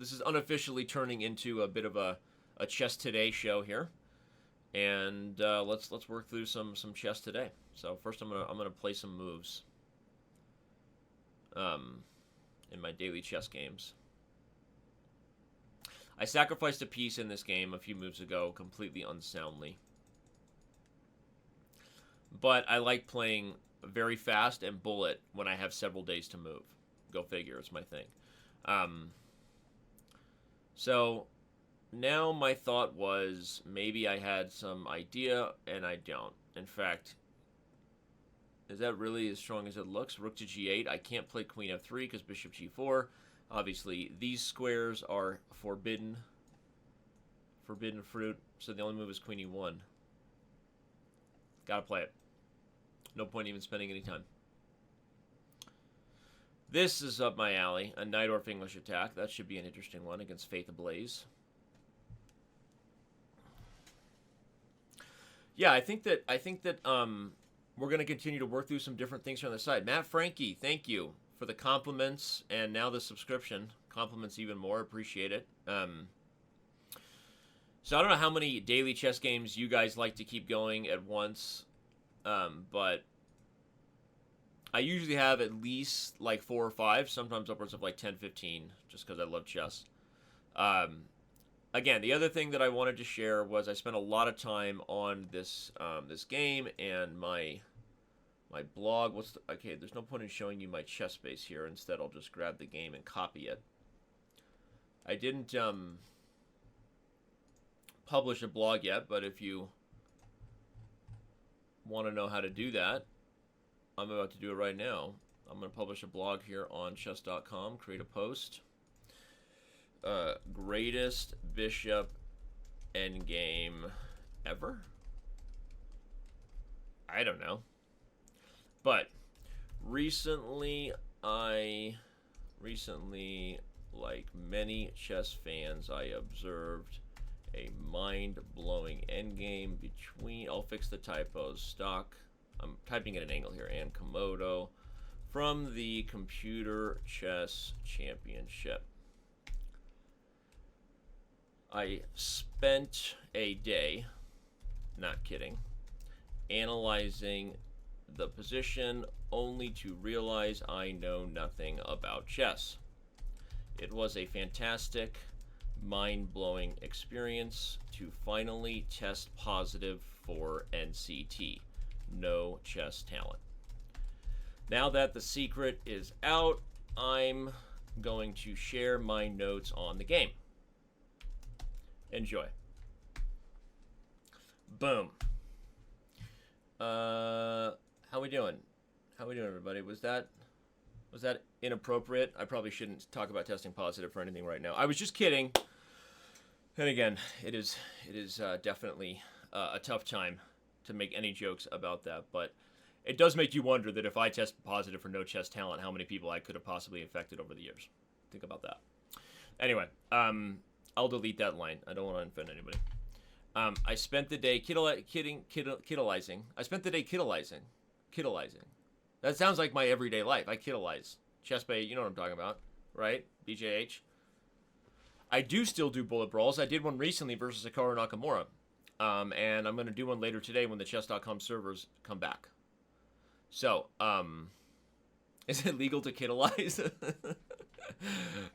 this is unofficially turning into a bit of a Chess Today show here, and let's work through some chess today. So first, I'm gonna play some moves in my daily chess games. I sacrificed a piece in this game a few moves ago, completely unsoundly. But I like playing very fast and bullet when I have several days to move. Go figure, it's my thing. So now my thought was maybe I had some idea, and I don't. In fact, is that really as strong as it looks? Rook to g8. I can't play queen f3 because bishop g4. Obviously, these squares are forbidden fruit, so the only move is queen e1. Gotta play it. No point even spending any time. This is up my alley, a Najdorf English attack. That should be an interesting one against Faith Ablaze. Yeah, I think that we're going to continue to work through some different things here on the side. Matt Frankie, thank you for the compliments and now the subscription. Compliments even more. Appreciate it. So I don't know how many daily chess games you guys like to keep going at once, but I usually have at least like 4 or 5, sometimes upwards of like 10, 15, just because I love chess. Again, the other thing that I wanted to share was I spent a lot of time on this this game and my blog. Okay? There's no point in showing you my chess base here. Instead, I'll just grab the game and copy it. I didn't publish a blog yet, but if you want to know how to do that, I'm about to do it right now. I'm going to publish a blog here on chess.com, create a post. Greatest bishop endgame ever? I don't know. But recently, like many chess fans, I observed a mind-blowing endgame between, I'll fix the typos, I'm typing at an angle here, and Komodo from the Computer Chess Championship. I spent a day, not kidding, analyzing the position only to realize I know nothing about chess. It was a fantastic, mind-blowing experience to finally test positive for NCT. No chess talent. Now that the secret is out, I'm going to share my notes on the game. Enjoy. Boom. How we doing? How we doing, everybody? Was that inappropriate? I probably shouldn't talk about testing positive for anything right now. I was just kidding. And again, it is definitely a tough time to make any jokes about that, but it does make you wonder that if I test positive for no chess talent, how many people I could have possibly infected over the years. Think about that. Anyway, I'll delete that line. I don't want to offend anybody. I spent the day kiddalizing. I spent the day kiddalizing. That sounds like my everyday life. I kiddalize. Chess Bay, you know what I'm talking about, right? BJH. I do still do bullet brawls. I did one recently versus Hikaru Nakamura. And I'm going to do one later today when the chess.com servers come back. So, is it legal to kiddalize?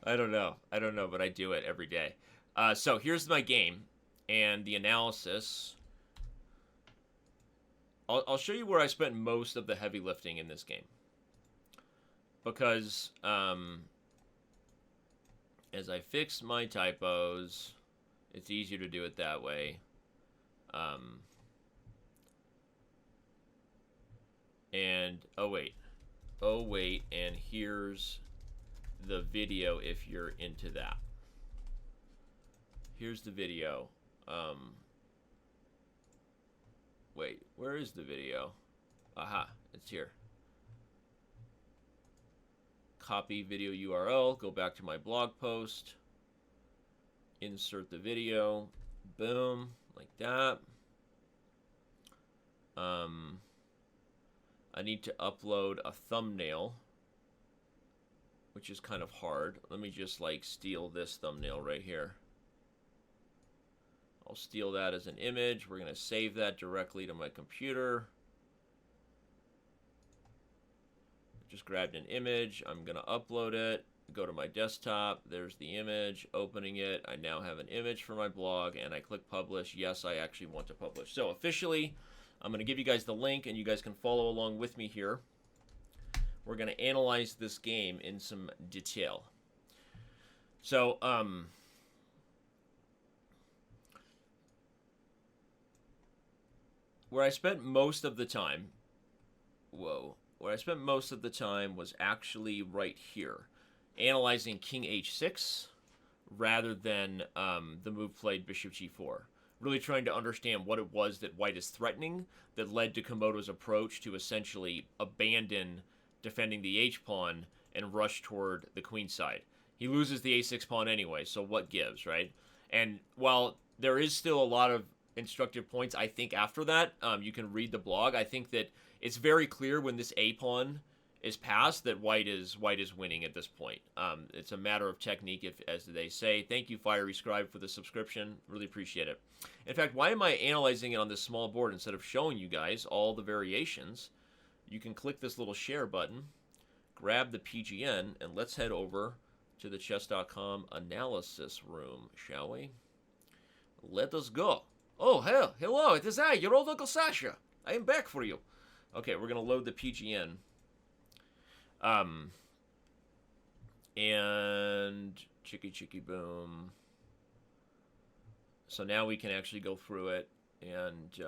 I don't know, but I do it every day. So here's my game and the analysis. I'll show you where I spent most of the heavy lifting in this game. Because, as I fix my typos, it's easier to do it that way. And, oh wait, and here's the video if you're into that. Here's the video. Wait, where is the video? Aha, it's here. Copy video URL, go back to my blog post, insert the video, boom, like that. I need to upload a thumbnail which is kind of hard. Let me just, like, steal this thumbnail right here. I'll steal that as an image. We're going to save that directly to my computer. Just grabbed an image. I'm going to upload it. Go to my desktop. There's the image. Opening it. I now have an image for my blog, and I click publish. Yes, I actually want to publish. So officially, I'm going to give you guys the link, and you guys can follow along with me here. We're going to analyze this game in some detail. So, where I spent most of the time, where I spent most of the time was actually right here, analyzing King H6 rather than the move played Bishop G4. Really trying to understand what it was that white is threatening that led to Komodo's approach to essentially abandon defending the H-pawn and rush toward the queen side. He loses the A6 pawn anyway, so what gives, right? And while there is still a lot of instructive points, I think after that, you can read the blog. I think that it's very clear when this A pawn is passed that white is winning at this point. It's a matter of technique, as they say. Thank you, Fiery Scribe, for the subscription. Really appreciate it. In fact, why am I analyzing it on this small board instead of showing you guys all the variations? You can click this little share button, grab the PGN, and let's head over to the chess.com analysis room, shall we? Let us go. Oh, hell, hello, it is I, your old Uncle Sasha. I am back for you. Okay, we're going to load the PGN. And chicky boom. So now we can actually go through it and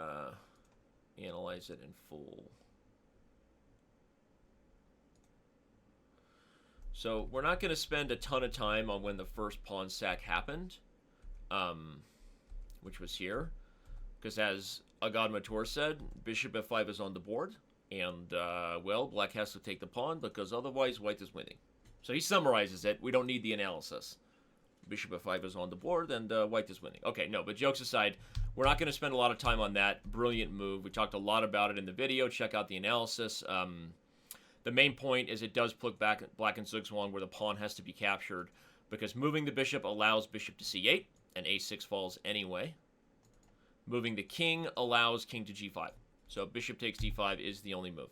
analyze it in full. So we're not going to spend a ton of time on when the first pawn sack happened, which was here, because as Agad Mator said, bishop f5 is on the board, and, well, black has to take the pawn, because otherwise white is winning. So he summarizes it. We don't need the analysis. Bishop f5 is on the board, and white is winning. Okay, no, but jokes aside, we're not going to spend a lot of time on that. Brilliant move. We talked a lot about it in the video. Check out the analysis. The main point is it does put back black and zugzwang where the pawn has to be captured, because moving the bishop allows bishop to c8, and a6 falls anyway. Moving the king allows king to g5. So bishop takes d5 is the only move.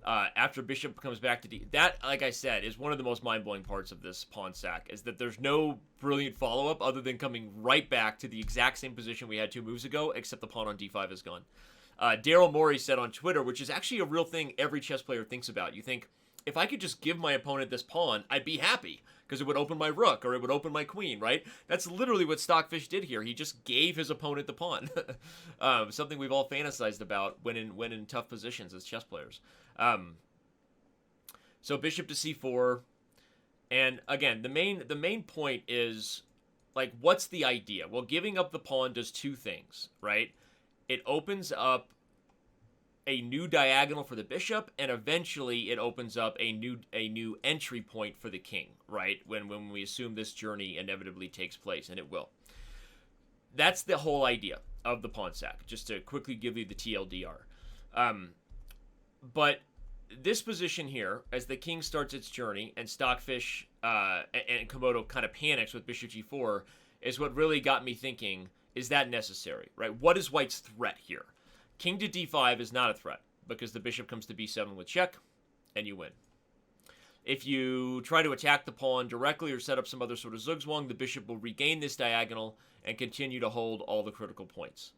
After bishop comes back to d... That, like I said, is one of the most mind-blowing parts of this pawn sack, is that there's no brilliant follow-up other than coming right back to the exact same position we had 2 moves ago, except the pawn on d5 is gone. Daryl Morey said on Twitter, which is actually a real thing every chess player thinks about. You think, if I could just give my opponent this pawn, I'd be happy, because it would open my rook, or it would open my queen, right? That's literally what Stockfish did here. He just gave his opponent the pawn. Something we've all fantasized about when in tough positions as chess players. So bishop to c4, and again, the main point is, like, what's the idea? Well, giving up the pawn does 2 things, right? It opens up a new diagonal for the bishop, and eventually it opens up a new entry point for the king, right? When we assume this journey inevitably takes place, and it will. That's the whole idea of the pawn sack, just to quickly give you the TLDR. But this position here, as the king starts its journey, and Stockfish and Komodo kind of panics with bishop g4, is what really got me thinking, is that necessary, right? What is white's threat here? King to d5 is not a threat, because the bishop comes to b7 with check, and you win. If you try to attack the pawn directly or set up some other sort of zugzwang, the bishop will regain this diagonal and continue to hold all the critical points.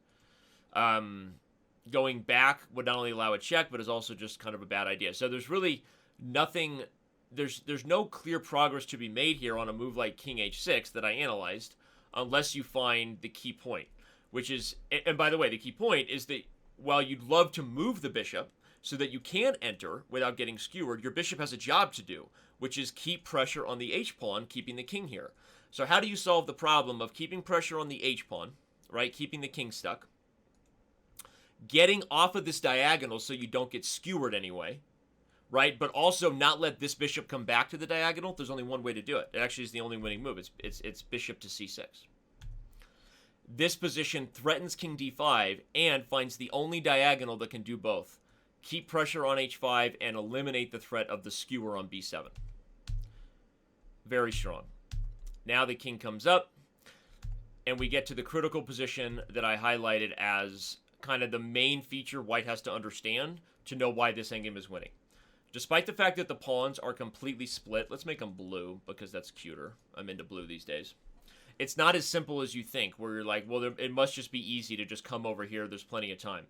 Going back would not only allow a check, but is also just kind of a bad idea. So there's really nothing, there's no clear progress to be made here on a move like king h6 that I analyzed, unless you find the key point, which is, and by the way, the key point is that while you'd love to move the bishop so that you can enter without getting skewered, your bishop has a job to do, which is keep pressure on the h-pawn, keeping the king here. So how do you solve the problem of keeping pressure on the h-pawn, right, keeping the king stuck, getting off of this diagonal so you don't get skewered anyway, right, but also not let this bishop come back to the diagonal? There's only one way to do it. It actually is the only winning move. It's bishop to c6. This position threatens king d5 and finds the only diagonal that can do both. Keep pressure on h5 and eliminate the threat of the skewer on b7. Very strong. Now the king comes up, and we get to the critical position that I highlighted as kind of the main feature white has to understand to know why this endgame is winning. Despite the fact that the pawns are completely split, let's make them blue because that's cuter. I'm into blue these days. It's not as simple as you think, where you're like, well, it must just be easy to just come over here. There's plenty of time.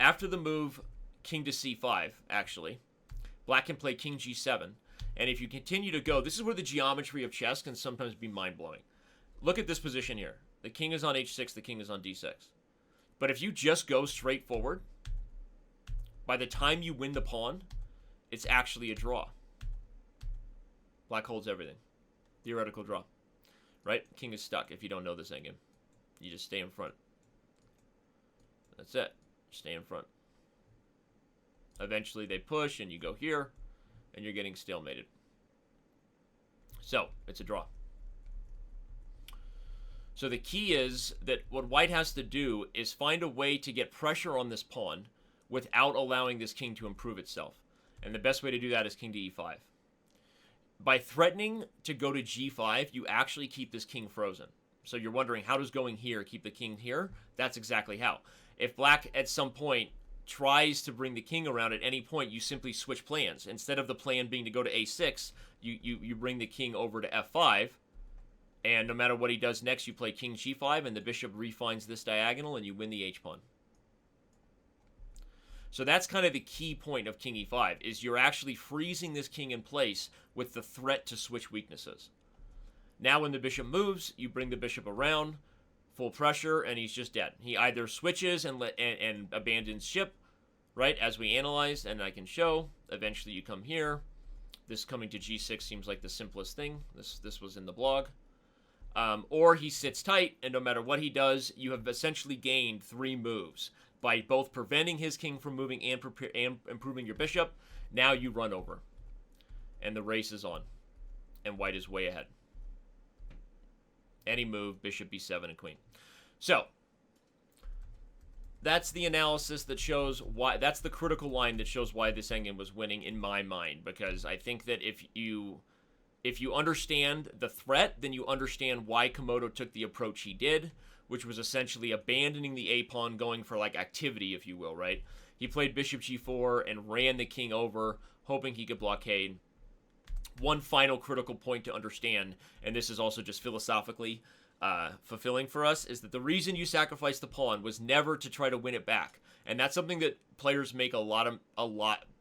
After the move king to c5, actually, black can play king g7. And if you continue to go, this is where the geometry of chess can sometimes be mind-blowing. Look at this position here. The king is on h6, the king is on d6. But if you just go straight forward, by the time you win the pawn, it's actually a draw. Black holds everything. Theoretical draw. Right? King is stuck if you don't know this endgame. You just stay in front. That's it. Stay in front. Eventually they push and you go here and you're getting stalemated. So, it's a draw. So the key is that what white has to do is find a way to get pressure on this pawn without allowing this king to improve itself. And the best way to do that is king to e5. By threatening to go to g5, you actually keep this king frozen. So you're wondering, how does going here keep the king here? That's exactly how. If black at some point tries to bring the king around at any point, you simply switch plans. Instead of the plan being to go to a6, you bring the king over to f5. And no matter what he does next, you play king g5, and the bishop refines this diagonal, and you win the h-pawn. So that's kind of the key point of king e5, is you're actually freezing this king in place with the threat to switch weaknesses. Now when the bishop moves, you bring the bishop around, full pressure, and he's just dead. He either switches and abandons ship, right, as we analyzed, and I can show. Eventually you come here. This coming to g6 seems like the simplest thing. This was in the blog. Or he sits tight, and no matter what he does, you have essentially gained 3 moves. By both preventing his king from moving and improving your bishop, now you run over. And the race is on. And white is way ahead. Any move, bishop b7 and queen. So, that's the analysis that shows why, that's the critical line that shows why this endgame was winning in my mind. Because I think that if you understand the threat, then you understand why Komodo took the approach he did, which was essentially abandoning the a-pawn, going for like activity, if you will, right? He played bishop g4 and ran the king over, hoping he could blockade. One final critical point to understand, and this is also just philosophically fulfilling for us, is that the reason you sacrificed the pawn was never to try to win it back. And that's something that players make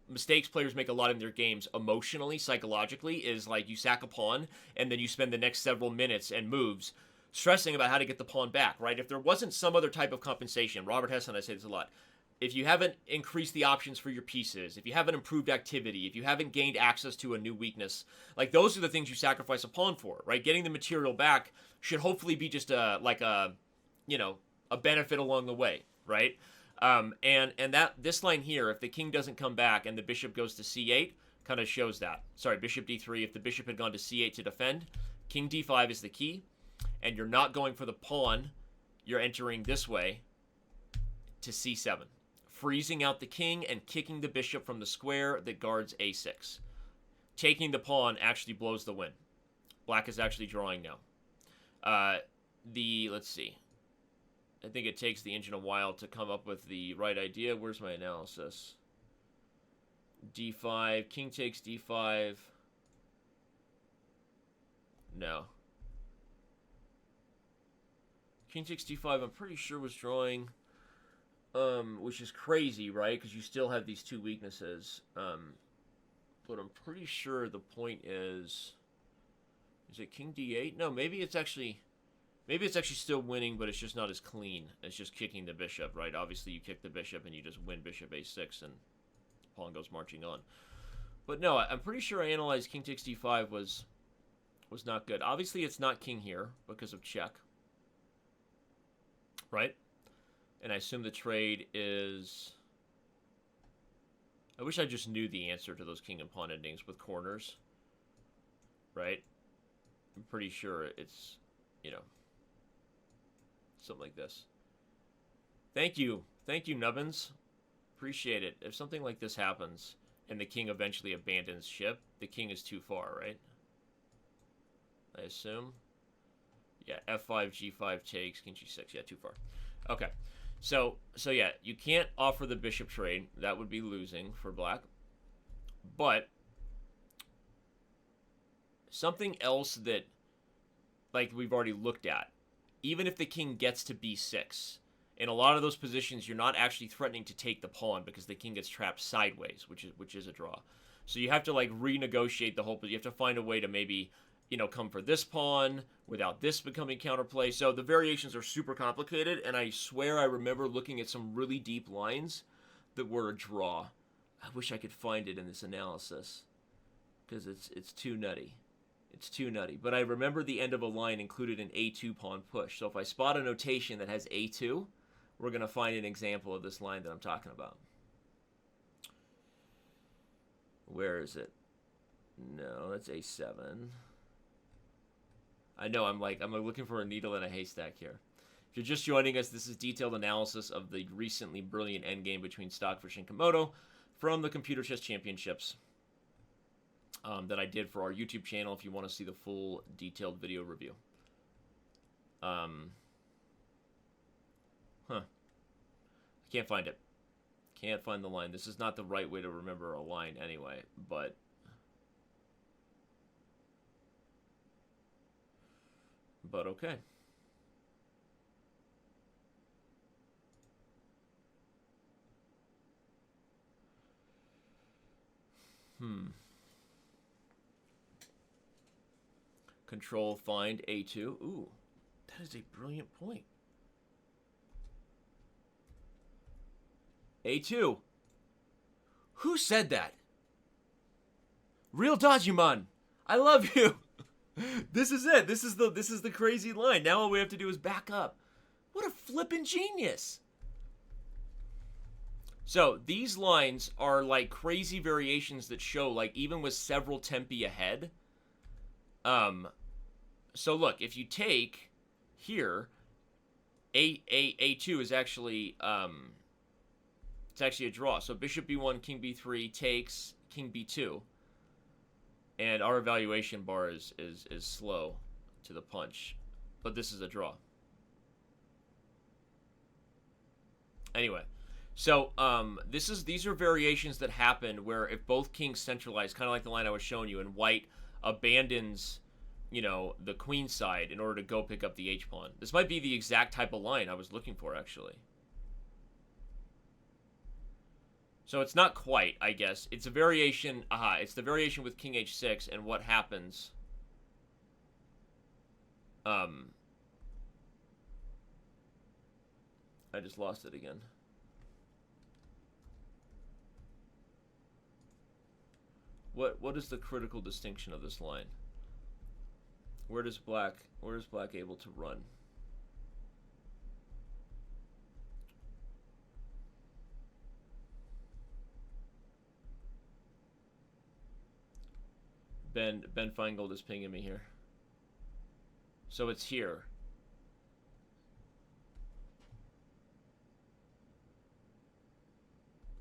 mistakes players make a lot in their games emotionally, psychologically, is like you sack a pawn, and then you spend the next several minutes and moves stressing about how to get the pawn back, right? If there wasn't some other type of compensation, Robert Hess and I say this a lot, if you haven't increased the options for your pieces, if you haven't improved activity, if you haven't gained access to a new weakness, like those are the things you sacrifice a pawn for, right? Getting the material back should hopefully be just a benefit along the way, right? And that this line here, if the king doesn't come back and the bishop goes to c8, kind of shows that. Sorry, bishop d3, if the bishop had gone to c8 to defend, king d5 is the key, and you're not going for the pawn, you're entering this way to c7, freezing out the king and kicking the bishop from the square that guards a6. Taking the pawn actually blows the win. Black is actually drawing now. Let's see. I think it takes the engine a while to come up with the right idea. Where's my analysis? d5, king takes d5. No. King takes d5, I'm pretty sure was drawing, which is crazy, right? Because you still have these 2 weaknesses. But I'm pretty sure the point is it king d8? No, maybe it's actually still winning, but it's just not as clean. It's just kicking the bishop, right? Obviously, you kick the bishop and you just win bishop a6, and the pawn goes marching on. But no, I'm pretty sure I analyzed king takes d5 was not good. Obviously, it's not king here because of check, right? And I assume the trade is... I wish I just knew the answer to those king and pawn endings with corners, right? I'm pretty sure it's, something like this. Thank you, Nubbins. Appreciate it. If something like this happens and the king eventually abandons ship, the king is too far, right? I assume. Yeah, f5, g5 takes, king g6. Yeah, too far. Okay. So yeah, you can't offer the bishop trade. That would be losing for black. But something else that, like, we've already looked at, even if the king gets to b6, in a lot of those positions, you're not actually threatening to take the pawn because the king gets trapped sideways, which is a draw. So you have to, like, renegotiate the whole, but you have to find a way to maybe, you know, come for this pawn without this becoming counterplay. So the variations are super complicated, and I swear I remember looking at some really deep lines that were a draw. I wish I could find it in this analysis because it's too nutty. It's too nutty. But I remember the end of a line included an a2 pawn push. So if I spot a notation that has a2, we're going to find an example of this line that I'm talking about. Where is it? No, that's a7. I know, I'm looking for a needle in a haystack here. If you're just joining us, this is detailed analysis of the recently brilliant endgame between Stockfish and Komodo from the Computer Chess Championships that I did for our YouTube channel if you want to see the full detailed video review. I can't find it. Can't find the line. This is not the right way to remember a line anyway, but okay. Control, find, A2. Ooh, that is a brilliant point. A2. Who said that? Real Dodgemon. I love you. This is it. This is the crazy line. Now all we have to do is back up. What a flippin' genius. So these lines are like crazy variations that show, like, even with several tempi ahead. So look, if you take here, A2 is actually it's actually a draw. So bishop b1, king b3 takes king b2. And our evaluation bar is slow to the punch. But this is a draw. Anyway, so these are variations that happen where if both kings centralize, kind of like the line I was showing you, and white abandons, you know, the queen side in order to go pick up the h-pawn. This might be the exact type of line I was looking for, actually. So it's not quite, I guess. It's a variation. It's the variation with king h6 and what happens. I just lost it again. What is the critical distinction of this line? Where is black able to run? Ben Feingold is pinging me here. So it's here.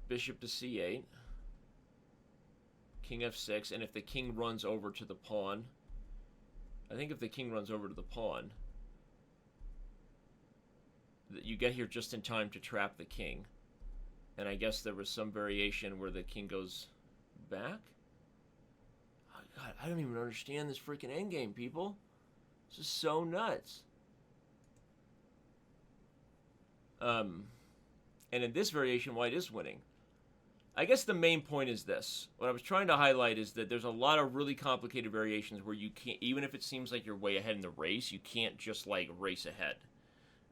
Bishop to c8. King f6, and if the king runs over to the pawn, I think if the king runs over to the pawn, you get here just in time to trap the king. And I guess there was some variation where the king goes back. Oh, God, I don't even understand this freaking endgame, people. This is so nuts. And in this variation, white is winning. I guess the main point is this. What I was trying to highlight is that there's a lot of really complicated variations where you can't, even if it seems like you're way ahead in the race, you can't just, like, race ahead.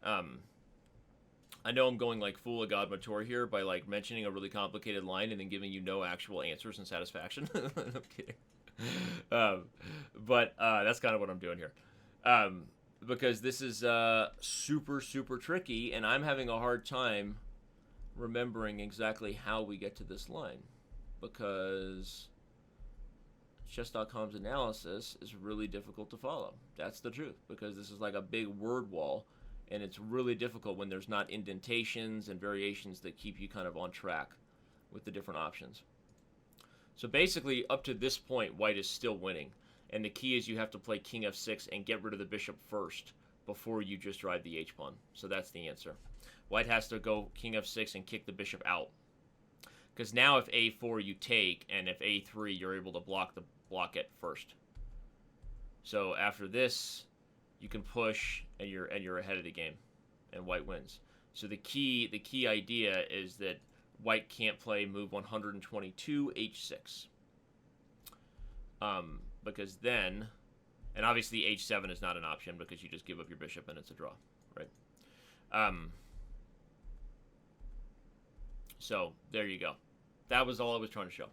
I know I'm going, like, full of God Mature here by, like, mentioning a really complicated line and then giving you no actual answers and satisfaction. I'm kidding. But that's kind of what I'm doing here. Because this is super, super tricky, and I'm having a hard time remembering exactly how we get to this line, because chess.com's analysis is really difficult to follow. That's the truth, because this is like a big word wall, and it's really difficult when there's not indentations and variations that keep you kind of on track with the different options. So basically, up to this point, white is still winning. And the key is you have to play king f6 and get rid of the bishop first before you just drive the h-pawn. So that's the answer. White has to go king f6 and kick the bishop out. Because now if a4 you take, and if a3 you're able to block it first. So after this, you can push and you're ahead of the game, and white wins. So the key idea is that white can't play move 122 h6. Because then, and obviously h7 is not an option because you just give up your bishop and it's a draw, right? So there you go. That was all I was trying to show.